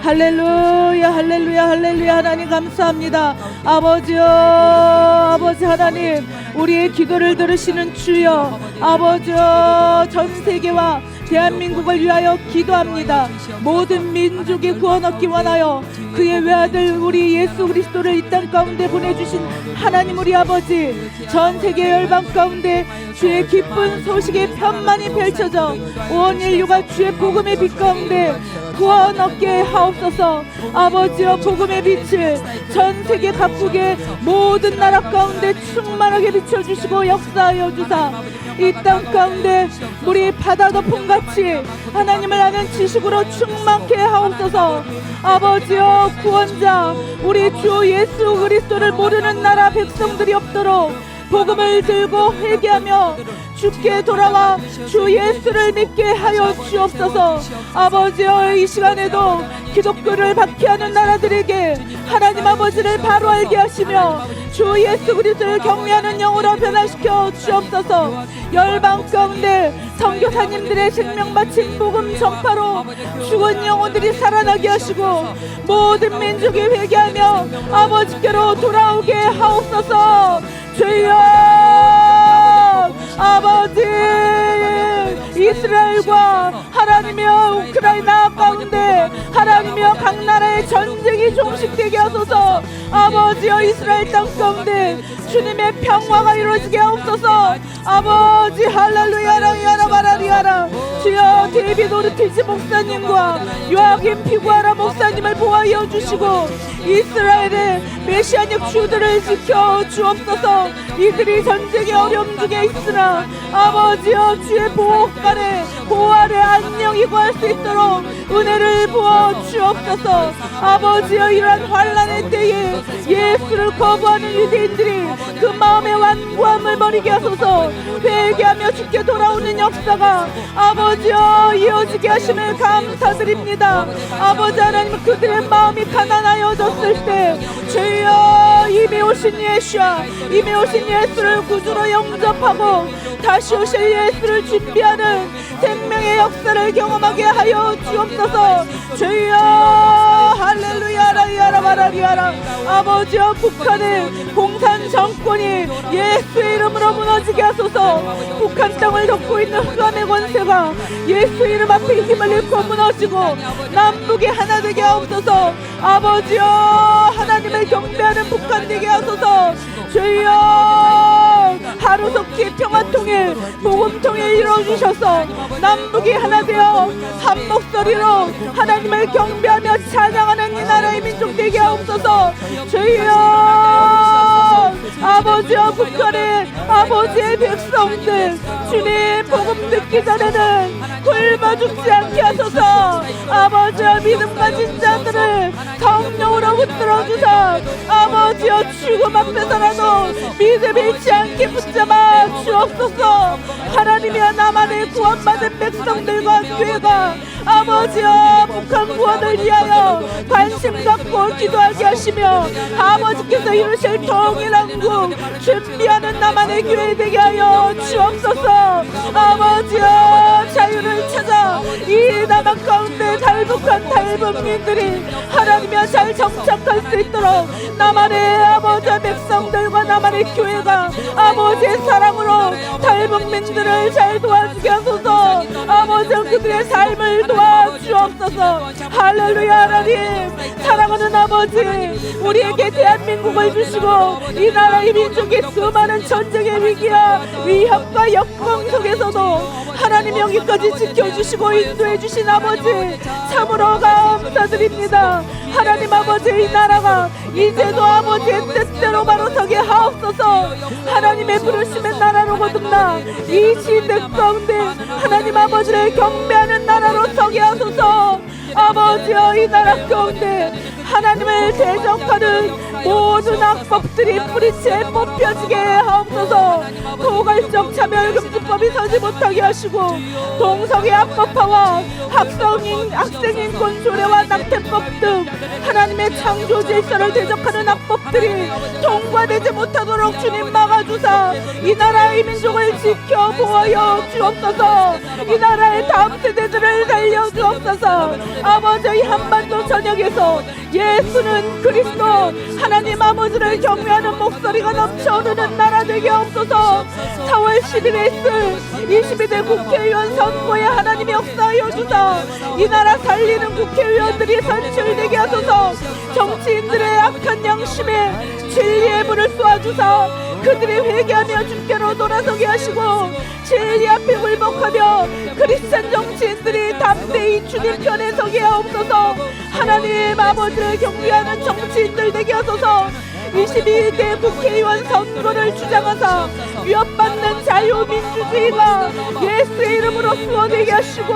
할렐루야 할렐루야 할렐루야. 하나님 감사합니다. 아버지여, 아버지 하나님, 우리의 기도를 들으시는 주여, 아버지여, 전 세계와 대한민국을 위하여 기도합니다. 모든 민족의 구원 얻기 원하여 그의 외아들 우리 예수 그리스도를 이 땅 가운데 보내주신 하나님 우리 아버지, 전 세계 열방 가운데 주의 기쁜 소식의 편만이 펼쳐져 온 인류가 주의 복음의 빛 가운데 구원 얻게 하옵소서. 아버지여, 복음의 빛을 전 세계 각국의 모든 나라 가운데 충만하게 비춰주시고 역사하여 주사 이 땅 가운데 물이 바다 덮음같이 하나님을 아는 지식으로 충만케 하옵소서. 아버지여, 구원자 우리 주 예수 그리스도를 모르는 나라 백성들이 없도록 복음을 들고 회개하며 주께 돌아와 주 예수를 믿게 하여 주옵소서. 아버지여, 이 시간에도 기독교를 박해하는 나라들에게 하나님 아버지를 바로 알게 하시며 주 예수 그리스도를 경외하는 영으로 변화시켜 주옵소서. 열방 가운데 선교사님들의 생명 바친 복음 전파로 죽은 영혼들이 살아나게 하시고 모든 민족이 회개하며 아버지께로 돌아오게 하옵소서. 주여, 아버지, 이스라엘과 하나님이여 우크라이나 가운데 하나님이여 각 나라의 전쟁이 종식되게 하소서. 아버지여, 이스라엘 땅 가운데 주님의 평화가 이루어지게 하옵소서. 아버지, 할렐루야라 야라바라리아라. 주여, 데이비드 오르티즈 목사님과 요아김 피구아라 목사님을 보호하여 주시고 이스라엘의 메시아닉 주들을 지켜 주옵소서. 이들이 전쟁의 어려움 중에 있으나 아버지여 주의 보호간에 보호 아래 안녕히 구할 수 있도록 은혜를 부어 주옵소서. 아버지여 이러한 환란의 때에 예수를 거부하는 유대인들이 그 마음의 완고함을 버리게 하소서. 회개하며 주께 돌아오는 역사가 아버지여 이어지게 하심을 감사드립니다. 아버지 하나님, 그들의 마음이 가난하여졌을 때 주여 이미 오신 예수야, 이미 오신 예수를 구주로 영접하고 다시 오실 예수를 준비하는 생명의 역사를 경험하게 하여 주옵소서. 주여 할렐루야 라이아라 마라리아라. 아버지여 북한의 공산 정권이 예수의 이름으로 무너지게 하소서. 북한 땅을 덮고 있는 흑암의 권세가 예수 이름 앞에 힘을 잃고 무너지고 남북이 하나 되게 하옵소서. 아버지여 하나님을 경배하는 북한 되게 하소서. 주여 하루속히 평화통일 복음통일 이루어주셔서 남북이 하나 되어 한 목소리로 하나님을 경배하며 찬양하는 이 나라의 민족 되게 하옵소서. 주여 아버지여 북한의 아버지의 백성들 주님 복음 듣기 전에는 굶어 죽지 않게 하소서. 아버지여 믿음 가진 자들을 성령으로 붙들어 주사 아버지여 죽음 앞에서라도 믿음 잃지 않게 붙잡아 주옵소서. 하나님이여 나만의 구원받은 백성들과 교회가 아버지여 북한 구원을 위하여 관심 갖고 기도하게 하시며 아버지께서 이루실 통일한국 준비하는 나만의 교회 되게 하여 주옵소서. 아버지여 자유를 찾아 이 남한 가운데 탈북한 탈북민들이 하나님이여 잘 정착할 수 있도록 나만의 아버지의 백성들과 나만의 교회가 아버지의 사랑으로 탈북민들을 잘 도와주게 하소서. 아버지여 그들의 삶을 도와주옵소서. 할렐루야. 하나님 사랑하는 아버지, 우리에게 대한민국을 주시고 이 나라의 민족의 수많은 전쟁의 위기와 위협과 역경 속에서도 하나님 여기까지 지켜주시고 인도해주신 아버지 참으로 감사드립니다. 하나님 아버지, 이 나라가 이제도 아버지의 뜻대로 바로 서게 하옵소서. 하나님의 부르심의 나라로 거듭나 이 시대 가운데 하나님 아버지를 경배하는 나라로 서게 하소서. 아버지여 이 나라 가운데 하나님을 대적하는 모든 악법들이 뿌리채 뽑혀지게 하옵소서. 포괄적 차별금지법이 서지 못하게 하시고 동성애 합법화와 학생인권 조례와 낙태법 등 하나님의 창조 질서를 대적하는 악법들이 통과되지 못하도록 주님 막아주사 이 나라의 민족을 지켜 보호하여 주옵소서. 이 나라의 다음 세대들을 살려주옵소서. 아버지, 이 한반도 전역에서 예수는 그리스도 하나님 아버지를 경외하는 목소리가 넘쳐흐르는 나라 되게 하옵소서. 4월 10일에 있을 22대 국회의원 선거에 하나님이 역사하여 주사 이 나라 살리는 국회의원들이 선출되게 하소서. 정치인들의 악한 양심에 진리의 불을 쏘아주사 그들이 회개하며 주께로 돌아서게 하시고 진리 앞에 굴복하며 크리스찬 정치인들이 담대히 주님 편에 서게 하옵소서. 하나님 아버지를 경외하는 정치인들 되게 하소서. 22대 국회의원 선거를 주장하사 위협받는 자유민주주의가 예수의 이름으로 수호되게 하시고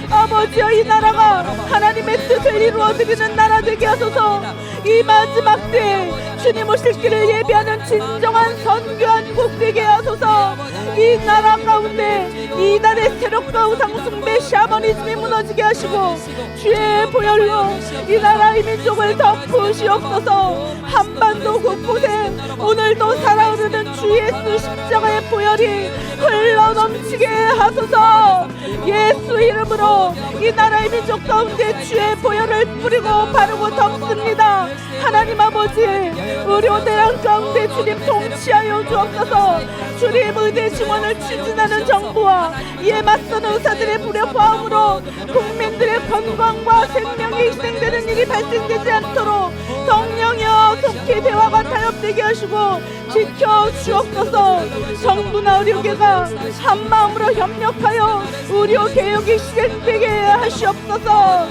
아버지여 이 나라가 하나님의 뜻을 이루어드리는 나라 되게 하소서. 이 마지막 때 주님 오실 길을 예비하는 진정한 선교한국 되게 하소서. 이 나라 가운데 이단의 세력과 우상숭배 샤머니즘이 무너지게 하시고 주의 보혈로 이 나라의 민족을 덮으시옵소서. 한반도 곳곳에 오늘도 살아오르는 주 예수 십자가의 보혈이 흘러넘치게 하소서. 예수 이름으로 이 나라의 민족 가운데 주의 보혈을 뿌리고 바르고 덮습니다. 하나님 아버지, 의료대학 가운데 주님 통치하여 주옵소서. 주님 의대 지원을 추진하는 정부와 이에 맞선 의사들의 불협화음으로 국민들의 건강과 생명이 희생되는 일이 발생되지 않도록 성령이여 속히 대화가 타협되게 하시고 지켜 주옵소서. 정부나 의료계가 한마음으로 협력하여 의료개혁이 실행되게 하시옵소서. 하시옵소서.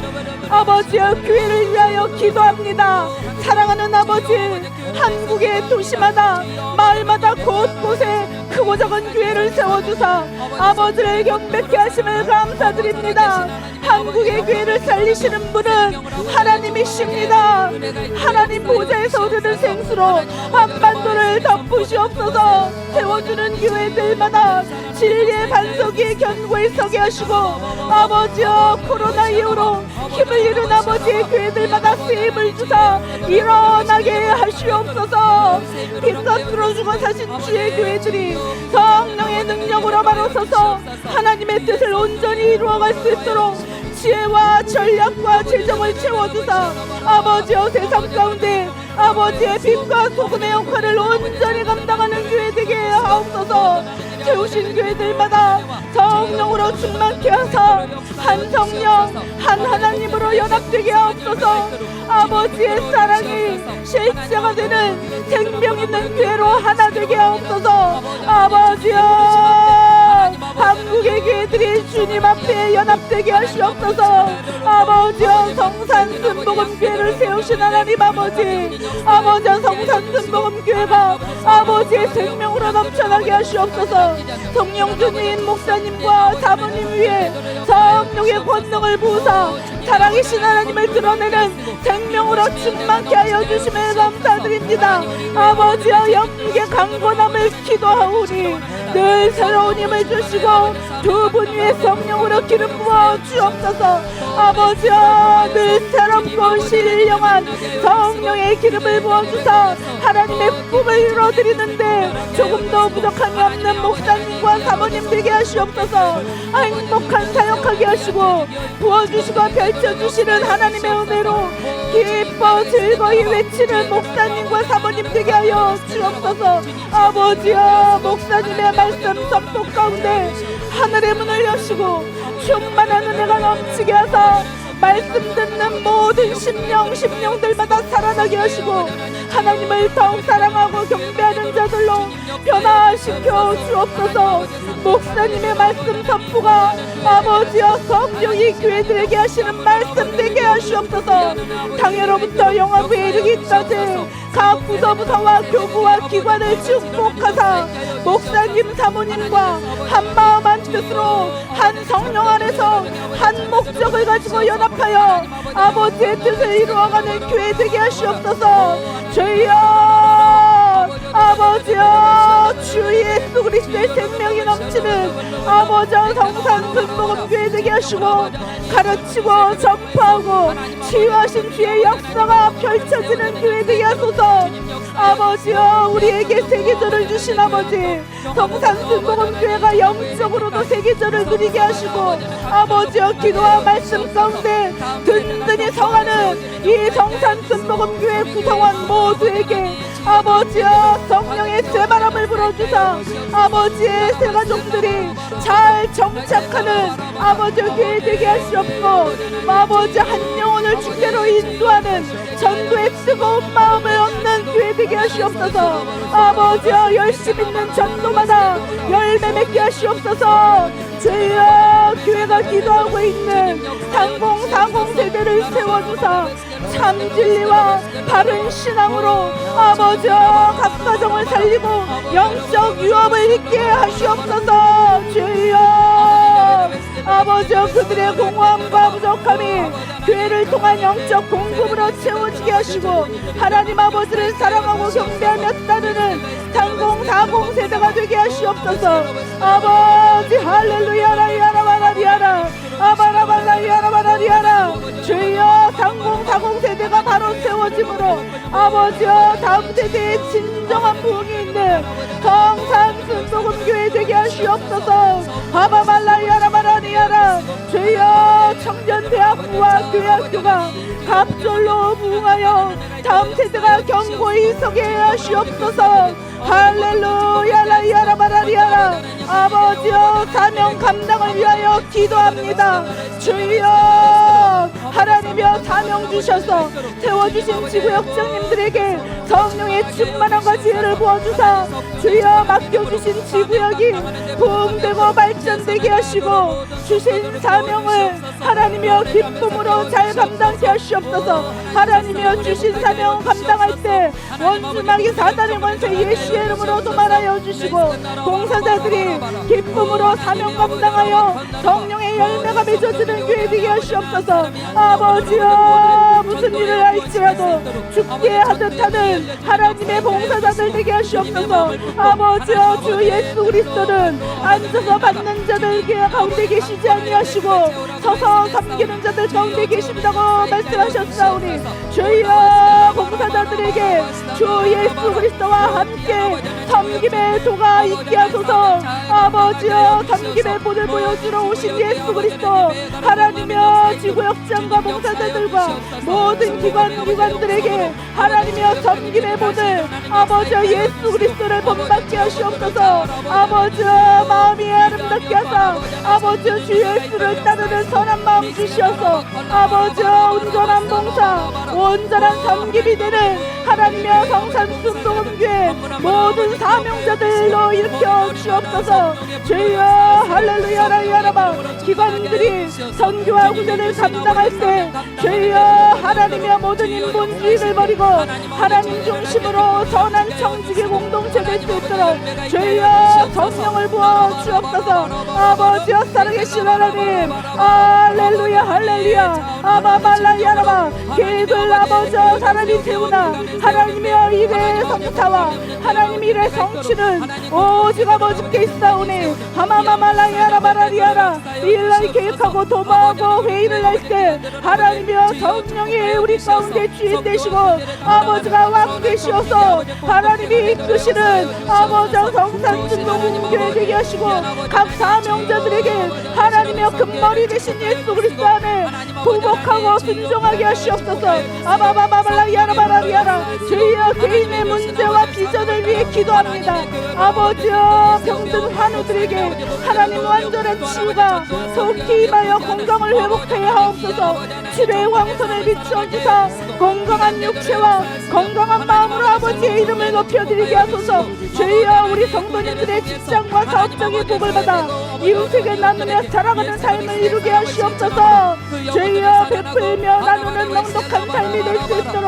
아버지여, 교회를 위하여 기도합니다. 사랑하는 아버지, 한국의 도시마다 마을마다 곳곳에 크고 작은 교회를 세워주사 아버지를 경배케 하심을 감사드립니다. 한국의 교회를 살리시는 분은 하나님이십니다. 하나님 보좌에서 오르는 생수로 한반도를 덮으시옵소서. 세워주는 교회들마다 진리의 반석 위에 견고히 서게 하시고, 아버지여, 코로나 이후로 힘을 잃은 아버지의 교회들마다 쓰임을 주사 일어나게 하시옵소서. 빚값으로 죽어 사신 주의 교회들이 성령의 능력으로 바로 서서 하나님의 뜻을 온전히 이루어갈 수 있도록 지혜와 전략과 재정을 채워주사 아버지여, 세상 가운데 아버지의 빛과 소금의 역할을 온전히 감당하는 교회 되게 하옵소서. 세우신 교회들마다 성령으로 충만케 하사 한 성령 한 하나님으로 연합되게 하옵소서. 아버지의 사랑이 실제가 되는 생명 있는 교회로 하나 되게 하옵소서. 아버지여, 한국의 교회들이 주님 앞에 연합되게 하시옵소서. 아버지여, 성산순복음교회를 세우신 하나님 아버지, 아버지여, 성산순복음교회가 아버지의 생명으로 넘쳐나게 하시옵소서. 성령주님 목사님과 사모님 위에 성령의 권능을 부으사 살아계신 하나님을 드러내는 생명으로 충만케 하여 주심을 감사드립니다. 아버지여, 영육의 강건함을 기도하오니 늘 새로운 힘을 주시고 두 분 위에 성령으로 기름 부어 주옵소서. 아버지여, 늘 새롭고 신령한 성령의 기름을 부어주사 하나님의 꿈을 이루어드리는데 조금도 부족함이 없는 목사님과 사모님 되게 하시옵소서. 행복한 사역하게 하시고 부어주시고 펼쳐주시는 하나님의 은혜로 기뻐 즐거이 외치는 목사님과 사모님 되게 하여 주옵소서. 아버지여, 목사님의 말씀 선포 가운데 하늘의 문을 여시고 충만한 은혜가 넘치게 하사 말씀 듣는 모든 심령들마다 살아나게 하시고 하나님을 더욱 사랑하고 경배하는 자들로 변화시켜 주옵소서. 목사님의 말씀 선포가 아버지여, 성령이 교회들에게 하시는 말씀 되게 하시옵소서. 당예로부터 영화부에 이르기까지 각 부서부서와 교구와 기관을 축복하사 목사님 사모님과 한마음 한뜻으로 한 성령 안에서 한 목적을 가지고 연합하여 아버지의 뜻을 이루어가는 교회 되게 하시옵소서. 주여, 아버지여, 주 예수 그리스도의 생명이 넘치는 아버지여, 성산순복음교회 되게 하시고 가르치고 전파하고 치유하신 주의 역사가 펼쳐지는 교회 되게 하소서. 아버지여, 우리에게 세계절을 주신 아버지, 성산순복음교회가 영적으로도 세계절을 누리게 하시고 아버지여, 기도와 말씀 가운데 든든히 성하는 이 성산순복음교회 구성원 모두에게 아버지여, 성령의 새바람을 불어주사 아버지의 새가족들이 잘 정착하는 아버지의 교회 되게 하시옵고 아버지 한 영혼을 주께로 인도하는 전도의 뜨거운 마음을 얻는 교회 되게 하시옵소서. 아버지여, 열심 있는 전도마다 열매 맺게 하시옵소서. 주여, 교회가 기도하고 있는 3040 세대를 세워주사 참 진리와 바른 신앙으로 아버지여, 각 가정을 살리고 영적 유업을 있게 하시옵소서. 주여, 아버지여, 그들의 공허함과 부족함이 교회를 통한 영적 공급으로 채워지게 하시고 하나님 아버지를 사랑하고 경배하며 따르는 3040 세대가 되게 하시옵소서. 아버지, 할렐루야라 야라바라리아라 아바라발라 야라바라리아라. 주여, 3040 세대가 바로 세워짐으로 아버지여, 다음 세대의 진정한 부흥이 있는 성산순복음교회 되게 하시옵소서. 아바발라 야라바라리아라. 주여, 청년대학부와 교회학교가 갑절로 부흥하여 다음 세대가 견고히 서게 하시옵소서. 할렐루야 야라바라리아라. 아버지여, 사명 감당을 위하여 기도합니다. 주여, 하나님이여 사명 주셔서 세워주신 지구역장님들에게 성령의 충만함과 지혜를 부어주사 주여 맡겨주신 지구역이 부흥되고 발전되게 하시고 주신 사명을 하나님이여 기쁨으로 잘 감당케 하시옵소서. 하나님이여 주신 사명 감당할 때 원수마귀 사단의 권세 예수의 이름으로 도말하여 주시고 봉사자들이 기쁨으로 사명 감당하여 성령의 열매가 맺어지는 교회 되게 하시옵소서. 아버지여 무슨 일을 할지라도 죽게 하듯 하는 하나님의 봉사자들 되게 하시옵소서. 아버지여 주 예수 그리스도는 앉아서 받는 자들 가운데 계시지 아니하시고 서서 섬기는 자들 가운데 계신다고 말씀하셨사오니 주여 봉사자들에게 주 예수 그리스도와 함께 섬김의 도가 있게 하소서. 아버지여 섬김의 본을 보여주러 오신 예수 그리스도 하나님이여 지구역장과 봉사자들과 모든 기관들에게 하나님이여 섬김의 본을 아버지여 예수 그리스도를 본받게 하시옵소서. 아버지여 마음이 아름답게 하사 아버지여 주 예수를 따르는 선한 마음 주시어서 아버지여 온전한 봉사 온전한 섬김이 되는 하나님의 성산순복음교회 모든 사명자들로 일으켜 주옵소서. 주여 할렐루야 할렐루야. 기관들이 선교와 구제를 감당할 때 주여 하나님의 모든 인본주의를 버리고 하나님 중심으로 선한 청지기 공동체 될 수 있도록 주여 성령을 부어 주옵소서. 아버지여 살아계신 하나님 할렐루야 할렐루야. 아바발라야라바 계획을 아버지여 사람이 세우나 하나님의 일의 성사와 하나님 일의 성취는 오직 아버지께 있사오니 하마마말라야라바라리아라. 일날 계획하고 도모하고 회의를 할 때 하나님이여 성령이 우리 가운데 주인 되시고 아버지가 왕 되시어서 하나님이 이끄시는 아버지와 성산순복음교회 되게 하시고 각 사명자들에게 하나님이여 금머리 되신 예수 그리스도 안에 부복하고 순종하게 하시옵소서. 아바바바발라야라바라리아라. 주여 개인의 문제와 비전을 위해 기도합니다. 아버지여 병든 환우들에게 하나님 완전한 치유가 속히 임하여 건강을 회복하여 하옵소서. 치료의 황선을 비추어주사 건강한 육체와 건강한 마음으로 아버지의 이름을 높여드리게 하소서. 주여 우리 성도님들의 직장과 사업적인 복을 받아 이웃에게 나누며 살아가는 삶을 이루게 하시옵소서. 주여 베풀며 나누는 넉넉한 삶이 될 수 있도록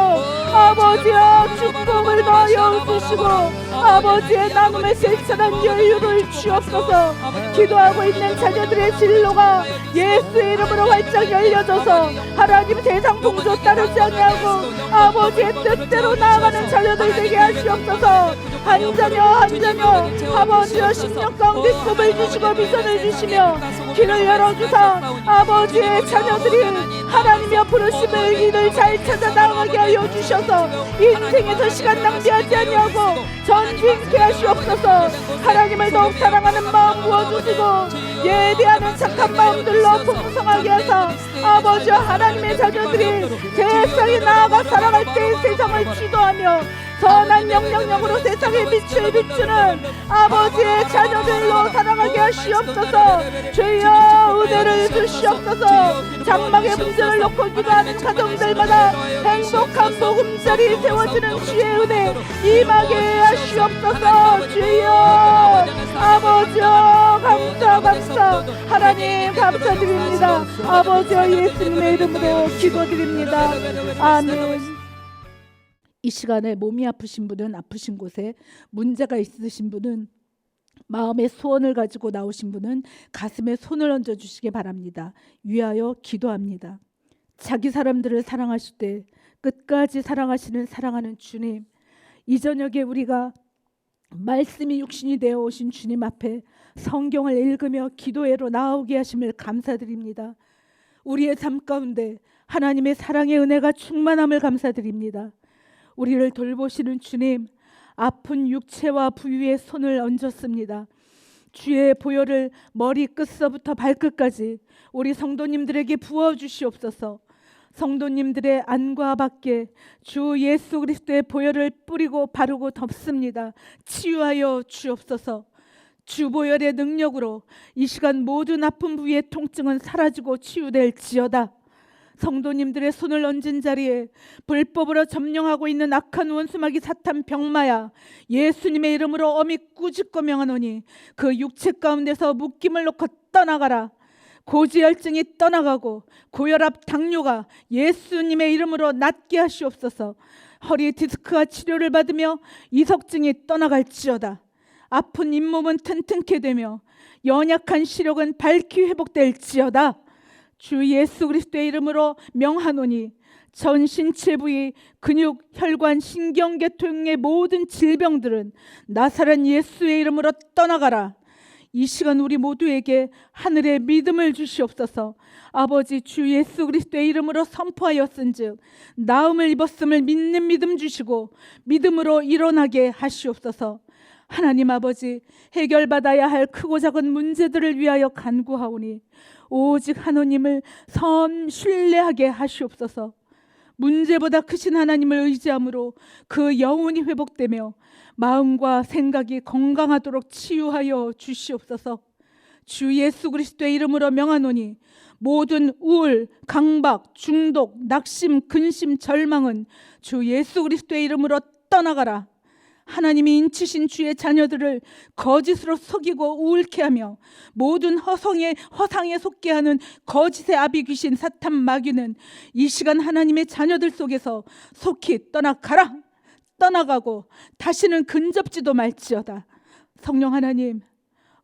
아버지여 축복을 더하여 주시고 아버지의 나눔에 실천한 여유를 주옵소서. 기도하고 있는 자녀들의 진로가 예수의 이름으로 활짝 열려져서 하나님 세상 풍조 따르지 아니하고 아버지의 뜻대로 나아가는 자녀들 되게 하시옵소서. 한 자녀 한 자녀 아버지여 심령 가운데 꿈을 주시고 비전을 주시며 길을 열어주사 아버지의 자녀들이 하나님의 부르심을 이를 잘 찾아 나아가게 하여 주셔서 인생에서 시간 낭비하지 아니하고 전진케 하시옵소서. 하나님을 더욱 사랑하는 마음 부어주시고 예배하는 착한 마음들로 풍성하게 하사 아버지여 하나님의 자녀들이 세상에 나아가 살아갈 때 세상을 주도하며 선한 명령력으로 세상에 빛을 비추는 아버지의 자녀들로 살아가게 하시옵소서. 주여 은혜를 주시옵소서. 장막의 문제를 놓고 기도하는 가정들마다 행복한 보금자리 세워지는 주의 은혜 임하게 하시옵소서. 주여 아버지여 감사 하나님 감사드립니다. 아버지여 예수님의 이름으로 기도드립니다. 아멘. 이 시간에 몸이 아프신 분은 아프신 곳에 문제가 있으신 분은 마음의 소원을 가지고 나오신 분은 가슴에 손을 얹어 주시기 바랍니다. 위하여 기도합니다. 자기 사람들을 사랑하실 때 끝까지 사랑하시는 사랑하는 주님, 이 저녁에 우리가 말씀이 육신이 되어 오신 주님 앞에 성경을 읽으며 기도회로 나오게 하심을 감사드립니다. 우리의 삶 가운데 하나님의 사랑의 은혜가 충만함을 감사드립니다. 우리를 돌보시는 주님, 아픈 육체와 부위에 손을 얹었습니다. 주의 보혈을 머리 끝서부터 발끝까지 우리 성도님들에게 부어주시옵소서. 성도님들의 안과 밖에 주 예수 그리스도의 보혈을 뿌리고 바르고 덮습니다. 치유하여 주옵소서. 주 보혈의 능력으로 이 시간 모든 아픈 부위의 통증은 사라지고 치유될지어다. 성도님들의 손을 얹은 자리에 불법으로 점령하고 있는 악한 원수마귀 사탄 병마야, 예수님의 이름으로 엄히 꾸짖고 명하노니 그 육체 가운데서 묶임을 놓고 떠나가라. 고지혈증이 떠나가고 고혈압 당뇨가 예수님의 이름으로 낫게 하시옵소서. 허리 디스크와 치료를 받으며 이석증이 떠나갈지어다. 아픈 잇몸은 튼튼케 되며 연약한 시력은 밝히 회복될지어다. 주 예수 그리스도의 이름으로 명하노니 전 신체 부위, 근육, 혈관, 신경계통의 모든 질병들은 나사렛 예수의 이름으로 떠나가라. 이 시간 우리 모두에게 하늘의 믿음을 주시옵소서. 아버지, 주 예수 그리스도의 이름으로 선포하였은즉 나음을 입었음을 믿는 믿음 주시고 믿음으로 일어나게 하시옵소서. 하나님 아버지, 해결받아야 할 크고 작은 문제들을 위하여 간구하오니 오직 하나님을 신뢰하게 하시옵소서. 문제보다 크신 하나님을 의지함으로 그 영혼이 회복되며 마음과 생각이 건강하도록 치유하여 주시옵소서. 주 예수 그리스도의 이름으로 명하노니 모든 우울, 강박, 중독, 낙심, 근심, 절망은 주 예수 그리스도의 이름으로 떠나가라. 하나님이 인치신 주의 자녀들을 거짓으로 속이고 우울케 하며 모든 허상에 속게 하는 거짓의 아비 귀신 사탄 마귀는 이 시간 하나님의 자녀들 속에서 속히 떠나가고 다시는 근접지도 말지어다. 성령 하나님,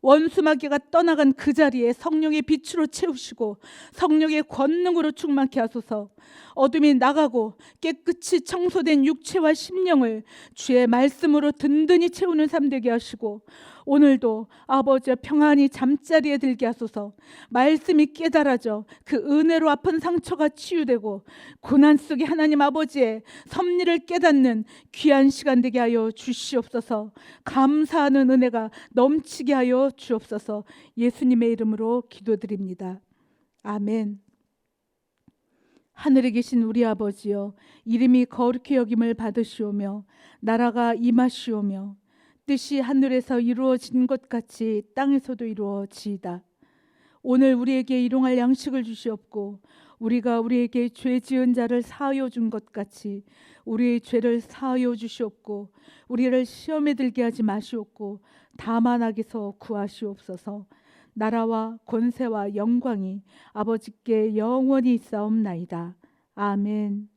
원수 마귀가 떠나간 그 자리에 성령의 빛으로 채우시고 성령의 권능으로 충만케 하소서. 어둠이 나가고 깨끗이 청소된 육체와 심령을 주의 말씀으로 든든히 채우는 삶 되게 하시고 오늘도 아버지의 평안히 잠자리에 들게 하소서. 말씀이 깨달아져 그 은혜로 아픈 상처가 치유되고 고난 속에 하나님 아버지의 섭리를 깨닫는 귀한 시간 되게 하여 주시옵소서. 감사하는 은혜가 넘치게 하여 주옵소서. 예수님의 이름으로 기도드립니다. 아멘. 하늘에 계신 우리 아버지여, 이름이 거룩히 여김을 받으시오며 나라가 임하시오며 뜻이 하늘에서 이루어진 것 같이 땅에서도 이루어지이다. 오늘 우리에게 일용할 양식을 주시옵고 우리가 우리에게 죄 지은 자를 사하여 준 것 같이 우리의 죄를 사하여 주시옵고 우리를 시험에 들게 하지 마시옵고 다만 악에서 구하시옵소서. 나라와 권세와 영광이 아버지께 영원히 있사옵나이다. 아멘.